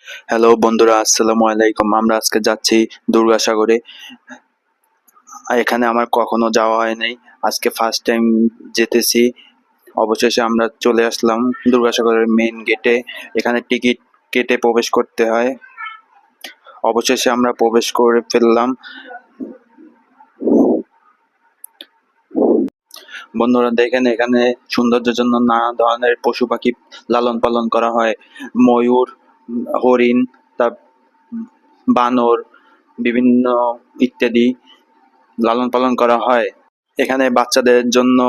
Hello বন্ধুরা, আসসালামু আলাইকুম। আমরা আজকে যাচ্ছি দুর্গাসাগরে। এখানে আমার কখনো যাওয়া হয় নাই, আজকে ফার্স্ট টাইম যেতেছি। অবশেষে আমরা চলে আসলাম দুর্গাসাগরের মেইন গেটে। এখানে টিকিট কেটে প্রবেশ করতে হয়। অবশেষে আমরা প্রবেশ করে ফেললাম। বন্ধুরা দেখেন, এখানে সৌন্দর্যের জন্য নানা ধরনের পশু পাখি লালন পালন করা হয়। ময়ূর, হরিণ, তার বানর, বিভিন্ন ইত্যাদি লালন পালন করা হয়। এখানে বাচ্চাদের জন্য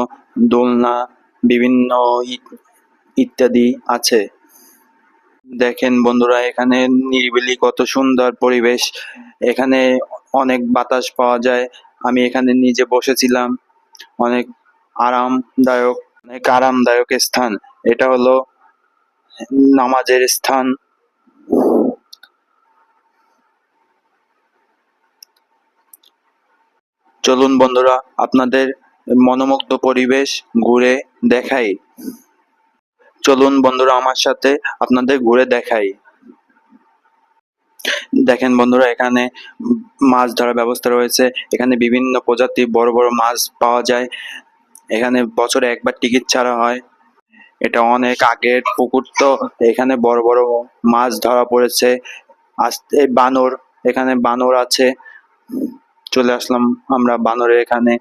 দোলনা, বিভিন্ন ইত্যাদি আছে। দেখেন বন্ধুরা, এখানে নিরিবিলি কত সুন্দর পরিবেশ। এখানে অনেক বাতাস পাওয়া যায়। আমি এখানে নিজে বসেছিলাম। অনেক আরামদায়ক স্থান। এটা হলো নামাজের স্থান। চলুন বন্ধুরা, আপনাদের মনোমুগ্ধ পরিবেশ ঘুরে দেখাই। চলুন বন্ধুরা, আমার সাথে আপনাদের ঘুরে দেখাই। দেখেন বন্ধুরা, এখানে মাছ ধরার ব্যবস্থা রয়েছে। এখানে বিভিন্ন প্রজাতির বড় বড় মাছ পাওয়া যায়। এখানে বছরে একবার টিকিট ছাড়া হয়। এটা অনেক আগের পুকুর, তো এখানে বড় বড় মাছ ধরা পড়েছে। আস্তে বানর, এখানে বানর আছে। চলে আসলাম আমরা বানরের এখানে।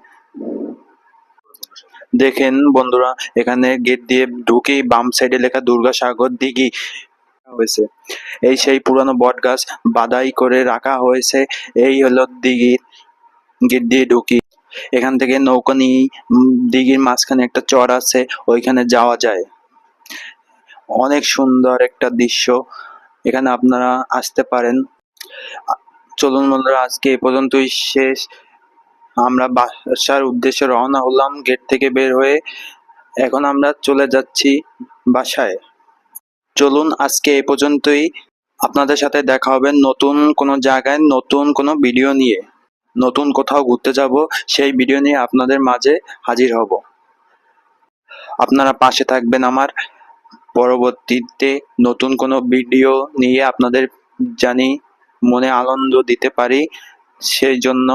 দেখেন বন্ধুরা, এখানে গেট দিয়ে ঢুকেই বাম সাইডে লেখা দুর্গাসাগর দিঘি হয়েছে। এই সেই পুরানো বট গাছ বাদাই করে রাখা হয়েছে। এই হলো দিঘির গেট দিয়ে ঢুকি। এখান থেকে নৌকা নিয়ে দিঘির মাঝখানে একটা চর আছে, ওইখানে যাওয়া যায়। অনেক সুন্দর একটা দৃশ্য, এখানে আপনারা আসতে পারেন। চলুন বন্ধুরা, আজকে এ পর্যন্তই শেষ। আমরা বাসার উদ্দেশ্যে রওনা হলাম গেট থেকে বের হয়ে। এখন আমরা চলে যাচ্ছি বাসায়। চলুন আজকে এ পর্যন্তই। আপনাদের সাথে দেখা হবে নতুন কোনো জায়গায়, নতুন কোনো ভিডিও নিয়ে। নতুন কোথাও ঘুরতে যাব, সেই ভিডিও নিয়ে আপনাদের মাঝে হাজির হব। আপনারা পাশে থাকবেন আমার। পরবর্তীতে নতুন কোনো ভিডিও নিয়ে আপনাদের জানি মনে আনন্দ দিতে পারি, সেই জন্য